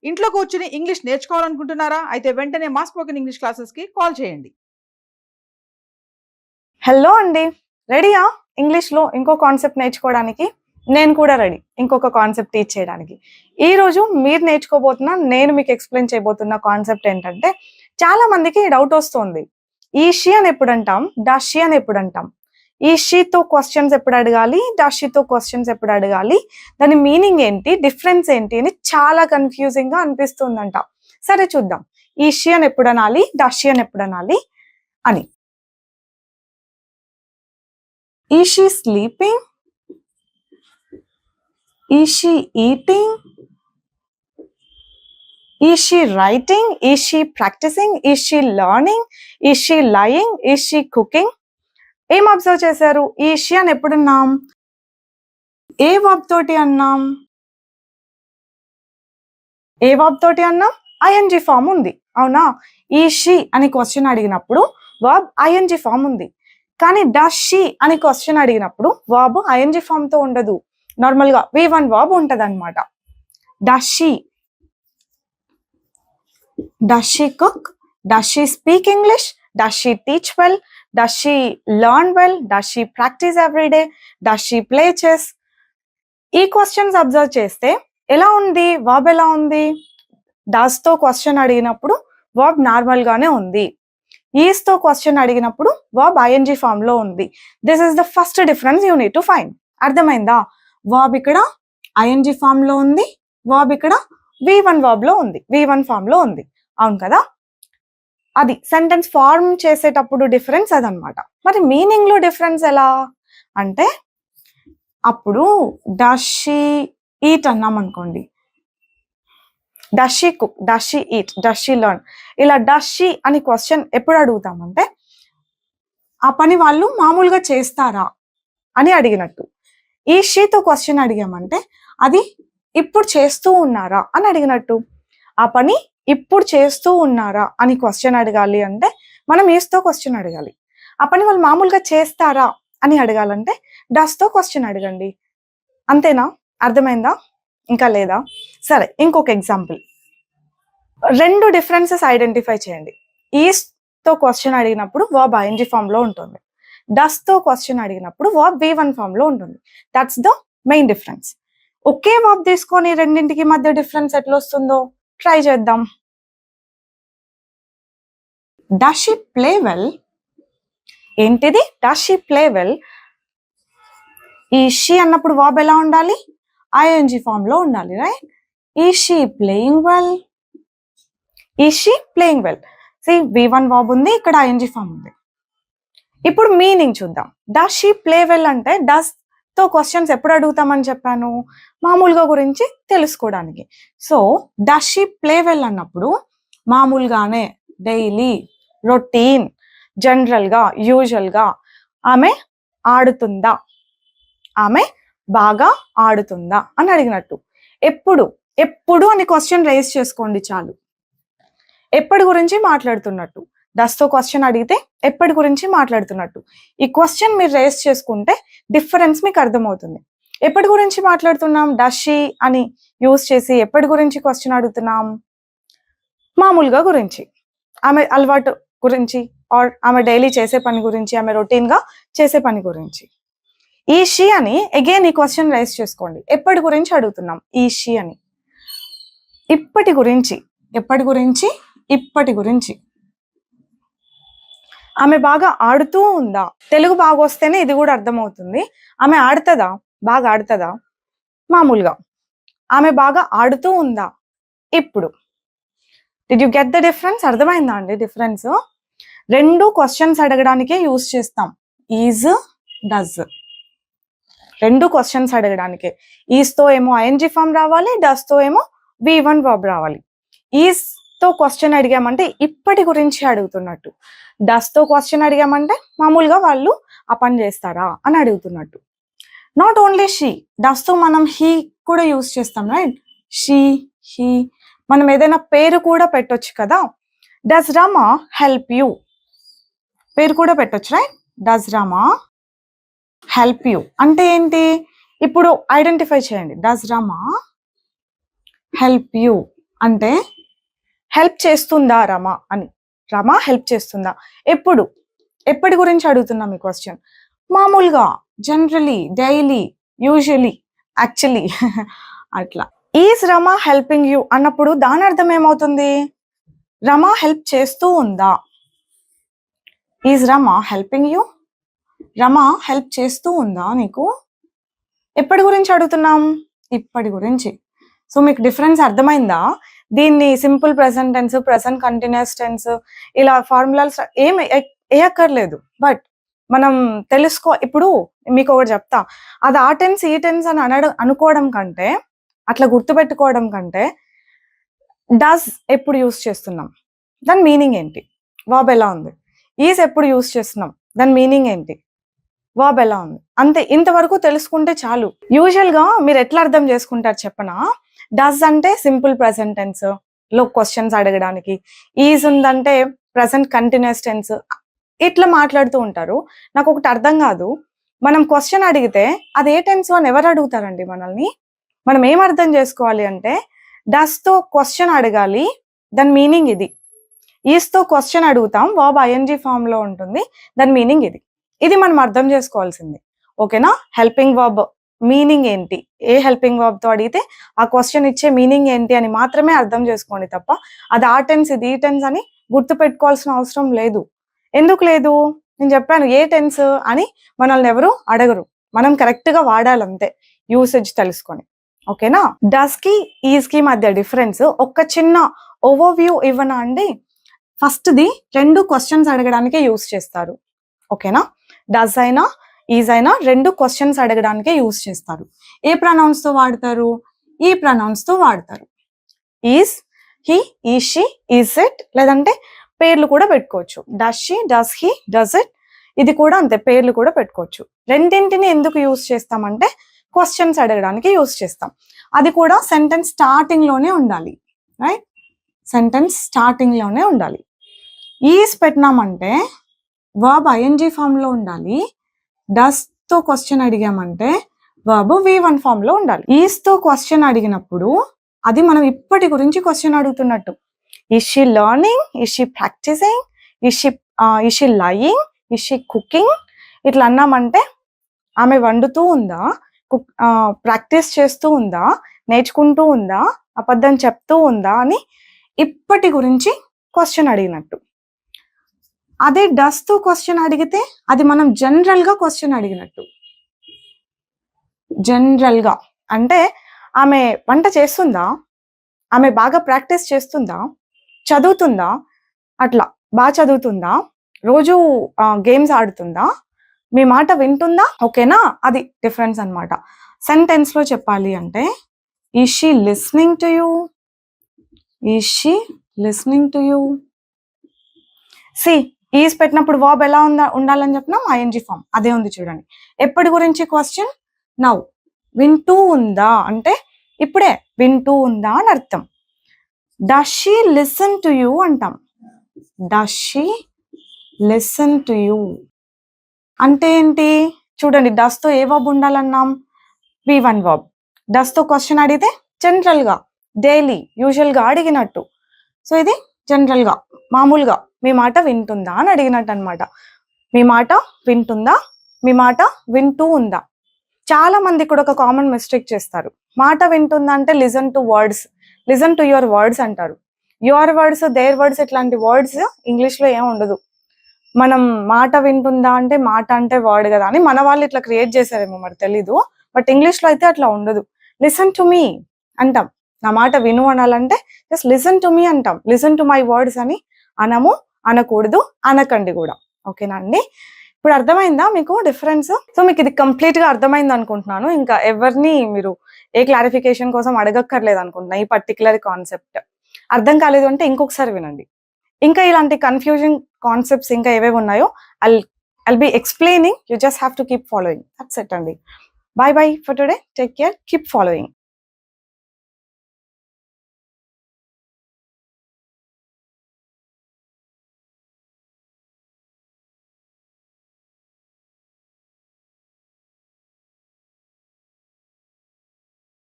ఇంట్లో కూర్చుని ఇంగ్లీష్ నేర్చుకోవాలనుకుంటున్నారా? అయితే వెంటనే మా స్పోకెన్ ఇంగ్లీష్ క్లాసెస్కి కాల్ చేయండి. హలో అండి, రెడీయా ఇంగ్లీష్లో ఇంకో కాన్సెప్ట్ నేర్చుకోవడానికి? నేను కూడా రెడీ ఇంకొక కాన్సెప్ట్ టీచ్ చేయడానికి. ఈరోజు మీరు నేర్చుకోబోతున్నా నేను మీకు ఎక్స్ప్లెయిన్ చేయబోతున్న కాన్సెప్ట్ ఏంటంటే, చాలా మందికి డౌట్ వస్తుంది. ఈ షీ అని ఎప్పుడు అంటాం, డస్ షీ అని ఎప్పుడు అంటాం, ఈ షీతో క్వశ్చన్స్ ఎప్పుడు అడగాలి, డస్ షీతో క్వశ్చన్స్ ఎప్పుడు అడగాలి, దాని మీనింగ్ ఏంటి, డిఫరెన్స్ ఏంటి అని చాలా కన్ఫ్యూజింగ్ గా అనిపిస్తుందంట. సరే చూద్దాం, ఈ షీ అని ఎప్పుడు అనాలి, డస్ షీ అని ఎప్పుడు అనాలి అని. Is she sleeping? Is she eating? Is she writing? Is she practicing? Is she learning? Is she lying? Is she cooking? ఏం అబ్జర్వ్ చేశారు? ఈ షీ అని ఎప్పుడు అన్నాం, ఏ వర్బ్ తోటి అన్నాం, ఏ వర్బ్ తోటి అన్నాం, ఐఎన్జి ఫామ్ ఉంది, అవునా? ఈ షీ అని క్వశ్చన్ అడిగినప్పుడు వర్బ్ ఐఎన్జి ఫామ్ ఉంది. కానీ డస్ షీ అని క్వశ్చన్ అడిగినప్పుడు వర్బ్ ఐఎన్జి ఫామ్ తో ఉండదు, నార్మల్ గా V1 వర్బ్ ఉంటది అనమాట. Does she cook, does she speak English, does she teach well, does she learn well, does she practice every day, does she play chess. ఈ questions observe చేస్తే ఎలా ఉంది, verb ఎలా ఉంది? డస్ తో క్వశ్చన్ అడిగినప్పుడు వర్బ్ నార్మల్ గానే ఉంది, ఈస్ తో క్వశ్చన్ అడిగినప్పుడు వర్బ్ ఐఎన్జి ఫామ్ లో ఉంది. This is the first difference you need to find. అర్థమైందా? వర్బ్ ఇక్కడ ఐఎన్జి ఫామ్ లో ఉంది, వర్బ్ ఇక్కడ V1 వర్బ్ లో ఉంది, V1 ఫామ్ లో ఉంది, అవును కదా? అది సెంటెన్స్ ఫార్మ్ చేసేటప్పుడు డిఫరెన్స్ అదనమాట. మరి మీనింగ్ లో డిఫరెన్స్ ఎలా అంటే, అప్పుడు డస్ షీ ఈట్ అన్నాం అనుకోండి, does she cook, does she eat, does she learn, ఇలా డస్ షీ అని క్వశ్చన్ ఎప్పుడు అడుగుతామంటే, ఆ పని వాళ్ళు మామూలుగా చేస్తారా అని అడిగినట్టు. ఈ షీతో క్వశ్చన్ అడిగామంటే అది ఇప్పుడు చేస్తూ ఉన్నారా అని అడిగినట్టు. ఆ పని ఇప్పుడు చేస్తూ ఉన్నారా అని క్వశ్చన్ అడగాలి అంటే మనం ఈస్తో క్వశ్చన్ అడగాలి. ఆ పని వాళ్ళు మామూలుగా చేస్తారా అని అడగాలంటే డస్ తో క్వశ్చన్ అడగండి. అంతేనా? అర్థమైందా? ఇంకా లేదా? సరే, ఇంకొక ఎగ్జాంపుల్. రెండు డిఫరెన్సెస్ ఐడెంటిఫై చేయండి. ఈస్ తో క్వశ్చన్ అడిగినప్పుడు వర్బ్ ఐఎన్జి ఫామ్ లో ఉంటుంది, డస్ తో క్వశ్చన్ అడిగినప్పుడు వర్బ్ V1 ఫామ్ లో ఉంటుంది. That's the main difference. Okay verb తీసుకొని రెండింటికి మధ్య డిఫరెన్స్ ఎట్లా వస్తుందో ట్రై చేద్దాం. డస్ షీ ప్లే వెల్, ఏంటిది? Does she play well. ఈ షీ అన్నప్పుడు వర్బ్ ఎలా ఉండాలి? ఐఎన్జి ఫామ్ లో ఉండాలి, right? Is she playing well, is she playing well. V1 verb ఉంది, ఇక్కడ ఐఎన్జి ఫామ్ ఉంది. ఇప్పుడు మీనింగ్ చూద్దాం. డస్ షీ ప్లే వెల్ అంటే డస్ తో క్వశ్చన్స్ ఎప్పుడు అడుగుతామని చెప్పాను? మామూలుగా గురించి తెలుసుకోవడానికి. So does she play well అన్నప్పుడు మామూలుగానే, డైలీ, రొటీన్, జనరల్ గా, యూజువల్ గా ఆమె ఆడుతుందా, ఆమె బాగా ఆడుతుందా అని అడిగినట్టు. ఎప్పుడు ఎప్పుడు అని క్వశ్చన్ రైజ్ చేసుకోండి చాలు. ఎప్పటి గురించి మాట్లాడుతున్నట్టు. డస్ తో క్వశ్చన్ అడిగితే ఎప్పటి గురించి మాట్లాడుతున్నట్టు. ఈ క్వశ్చన్ మీరు రేస్ చేసుకుంటే డిఫరెన్స్ మీకు అర్థమవుతుంది. ఎప్పటి గురించి మాట్లాడుతున్నాం? డస్ షీ అని యూజ్ చేసి ఎప్పటి గురించి క్వశ్చన్ అడుగుతున్నాం? మామూలుగా గురించి, ఆమె అలవాటు గురించి, ఆర్ ఆమె డైలీ చేసే పని గురించి, ఆమె రొటీన్ గా చేసే పని గురించి. ఈ షీ అని అగైన్ ఈ క్వశ్చన్ రైస్ చేసుకోండి. ఎప్పటి గురించి అడుగుతున్నాం? ఈ షీ అని. ఇప్పటి గురించి, ఎప్పటి గురించి? ఇప్పటి గురించి. ఆమె బాగా ఆడుతూ ఉందా? తెలుగు బాగా వస్తేనే ఇది కూడా అర్థమవుతుంది. ఆమె ఆడుతుందా? బాగా ఆడుతుందా? మామూలుగా. ఆమె బాగా ఆడుతూ ఉందా? ఇప్పుడు. Did you get the difference? అర్థమైందా అండి డిఫరెన్స్? రెండు క్వశ్చన్స్ అడగడానికే యూజ్ చేస్తాం, ఈజ్, డస్. రెండు క్వశ్చన్స్ అడగడానికే. ఈజ్ తో ఏమో ఐఎన్జి ఫామ్ రావాలి, డస్ తో ఏమో V1 వర్బ్ రావాలి. ఈజ్ తో క్వశ్చన్ అడిగామంటే ఇప్పటి గురించి అడుగుతున్నట్టు, డస్ తో క్వశ్చన్ అడిగామంటే మామూలుగా వాళ్ళు ఆ పని చేస్తారా అని అడుగుతున్నట్టు. నాట్ ఓన్లీ షీ, డస్ తో మనం హీ కూడా యూజ్ చేస్తాం, రైట్? She, he. మనం ఏదైనా పేరు కూడా పెట్టొచ్చు కదా. డస్ రమా హెల్ప్ యూ, పేరు కూడా పెట్టొచ్చు, right? Does Rama help you అంటే ఏంటి? ఇప్పుడు ఐడెంటిఫై చేయండి. డస్ రమా హెల్ప్ యూ అంటే హెల్ప్ చేస్తుందా రమ అని. రమ హెల్ప్ చేస్తుందా ఎప్పటి గురించి అడుగుతున్నాం ఈ క్వశ్చన్? మామూలుగా, జనరలీ, డైలీ, యూజువలీ, యాక్చువల్లీ అట్లా. ఈజ్ రమ హెల్పింగ్ యూ అన్నప్పుడు దాని అర్థం ఏమవుతుంది? రమ హెల్ప్ చేస్తూ ఉందా? Is Rama helping you? Rama help చేస్తూ ఉందా నీకు? ఎప్పటి గురించి అడుగుతున్నాం? ఇప్పటి గురించి. సో మీకు డిఫరెన్స్ అర్థమైందా? దీన్ని simple present tense, present continuous tense ఇలా ఫార్ములాస్ ఏం వేయక్కర్లేదు. బట్ మనం ఇప్పుడు మీకు ఒకటి చెప్తా, అది ఆ టెన్స్ ఈ టెన్స్ అని అనుకోవడం కంటే, అట్లా గుర్తుపెట్టుకోవడం కంటే, డస్ ఎప్పుడు యూస్ చేస్తున్నాం, దాని మీనింగ్ ఏంటి, వర్బ్ ఎలా ఉంది. ఈజ్ ఎప్పుడు యూస్ చేస్తున్నాం, దాని మీనింగ్ ఏంటి, వర్బ్ ఎలా ఉంది. అంతే, ఇంతవరకు తెలుసుకుంటే చాలు. యూజువల్ గా మీరు ఎట్లా అర్థం చేసుకుంటారు చెప్పనా? డస్ అంటే సింపుల్ ప్రెసెంట్ టెన్స్ లో క్వశ్చన్స్ అడగడానికి, ఈజ్ ఉందంటే ప్రెసెంట్ కంటిన్యూస్ టెన్స్, ఇట్లా మాట్లాడుతూ ఉంటారు. నాకు ఒకటి అర్థం కాదు, మనం క్వశ్చన్ అడిగితే అది ఏ టెన్స్ అని ఎవరు అడుగుతారండి మనల్ని? మనం ఏం అర్థం చేసుకోవాలి అంటే, డస్ తో క్వశ్చన్ అడగాలి, దాని మీనింగ్ ఇది. ఈజ్ తో క్వశ్చన్ అడుగుతాం, వర్బ్ ఐఎన్జీ ఫామ్ లో ఉంటుంది, దాని మీనింగ్ ఇది. ఇది మనం అర్థం చేసుకోవాల్సింది. ఓకేనా? హెల్పింగ్ వర్బ్ మీనింగ్ ఏంటి, ఏ హెల్పింగ్ వర్బ్ తో అడిగితే ఆ క్వశ్చన్ ఇచ్చే మీనింగ్ ఏంటి అని మాత్రమే అర్థం చేసుకోండి తప్ప, అది ఆ టెన్స్ ఇది ఈ టెన్స్ అని గుర్తు పెట్టుకోవాల్సిన అవసరం లేదు. ఎందుకు లేదు? నేను చెప్పాను, ఏ టెన్స్ అని మనల్ని ఎవరు అడగరు, మనం కరెక్ట్ గా వాడాలంతే, యూసేజ్ తెలుసుకొని. ఓకేనా? డస్ కి ఈజ్ కి మధ్య డిఫరెన్స్ ఒక చిన్న ఓవర్ వ్యూ ఇవ్వనా అండి? ఫస్ట్ ది రెండు క్వశ్చన్స్ అడగడానికే యూస్ చేస్తారు. ఓకేనా? డస్ అయినా ఈజ్ అయినా రెండు క్వశ్చన్స్ అడగడానికే యూస్ చేస్తారు. ఏ ప్రొనౌన్స్ తో వాడతారు? ఈ ప్రొనౌన్స్ తో వాడతారు. Is, he, is she, is it, లేదంటే పేర్లు కూడా పెట్టుకోవచ్చు. Does she, does he, does it, ఇది కూడా అంతే, పేర్లు కూడా పెట్టుకోవచ్చు. రెండింటిని ఎందుకు యూస్ చేస్తామంటే క్వశ్చన్స్ అడగడానికి యూస్ చేస్తాం. అది కూడా సెంటెన్స్ స్టార్టింగ్ లోనే ఉండాలి. రైట్? సెంటెన్స్ స్టార్టింగ్ లోనే ఉండాలి. ఈజ్ పెట్టినామంటే వర్బ్ ఐఎన్జీ ఫామ్ లో ఉండాలి. డస్ తో క్వశ్చన్ అడిగామంటే వర్బ్ V1 ఫామ్ లో ఉండాలి. ఈజ్ తో క్వశ్చన్ అడిగినప్పుడు అది మనం ఇప్పటి గురించి క్వశ్చన్ అడుగుతున్నట్టు. Is she learning, is she practising, is she lying, is she cooking, ఇట్లా అన్నామంటే ఆమె వండుతూ ఉందా, ప్రాక్టీస్ చేస్తూ ఉందా, నేర్చుకుంటూ ఉందా, అబద్ధం చెప్తూ ఉందా అని ఇప్పటి గురించి క్వశ్చన్ అడిగినట్టు. అదే డస్ తో క్వశ్చన్ అడిగితే అది మనం జనరల్ గా క్వశ్చన్ అడిగినట్టు. జనరల్ గా అంటే ఆమె వంట చేస్తుందా, ఆమె బాగా ప్రాక్టీస్ చేస్తుందా, చదువుతుందా, అట్లా బాగా చదువుతుందా, రోజు గేమ్స్ ఆడుతుందా, మీ మాట వింటుందా. ఓకేనా? అది డిఫరెన్స్ అన్నమాట. సెంటెన్స్ లో చెప్పాలి అంటే, is she listening to you, is she listening to you. See, is పెట్టినప్పుడు వర్బ్ ఎలా ఉండాలని చెప్పినాం, ఐఎన్జీ ఫామ్, అదే ఉంది చూడండి. ఎప్పటి గురించి క్వశ్చన్? నౌ. వింటూ ఉందా అంటే ఇప్పుడే వింటూ ఉందా అని అర్థం. Does she listen to you అంటాం. Does she listen to you అంటే ఏంటి చూడండి, డస్ తో ఏ వర్బ్ ఉండాలన్నాం, V1 వర్బ్. డస్ తో క్వశ్చన్ అడిగితే జనరల్ గా, డైలీ, యూజువల్ గా అడిగినట్టు. సో ఇది జనరల్ గా, మామూలుగా మీ మాట వింటుందా అని అడిగినట్టు అనమాట. మీ మాట వింటుందా, మీ మాట వింటూ ఉందా. చాలా మంది కూడా ఒక కామన్ మిస్టేక్ చేస్తారు. మాట వింటుందా అంటే listen to words, listen to your words అంటారు. యువర్ వర్డ్స్, దేర్ వర్డ్స్ ఇట్లాంటి వర్డ్స్ ఇంగ్లీష్ లో ఏం ఉండదు. మనం మాట వింటుందా అంటే మాట అంటే వర్డ్ కదా అని మన వాళ్ళు ఇట్లా క్రియేట్ చేశారేమో మరి తెలీదు. బట్ ఇంగ్లీష్ లో అయితే అట్లా ఉండదు. లిసన్ టు మీ అంటాం. నా మాట విను అనాలంటే జస్ట్ లిసన్ టు మీ అంటాం. లిసన్ టు మై వర్డ్స్ అని అనము, అనకూడదు, అనకండి కూడా. ఓకేనా అండి? ఇప్పుడు అర్థమైందా మీకు డిఫరెన్స్? సో మీకు ఇది కంప్లీట్ గా అర్థమైంది అనుకుంటున్నాను. ఇంకా ఎవరిని మీరు ఏ క్లారిఫికేషన్ కోసం అడగక్కర్లేదు అనుకుంటున్నా. ఈ పర్టికులర్ కాన్సెప్ట్ అర్థం కాలేదు అంటే ఇంకొకసారి వినండి. ఇంకా ఇలాంటి కన్ఫ్యూజింగ్ కాన్సెప్ట్స్ ఇంకా ఏవేవి ఉన్నాయో I'll be explaining. You just have to keep following. That's it అండి. Bye bye for today. Take care. Keep following.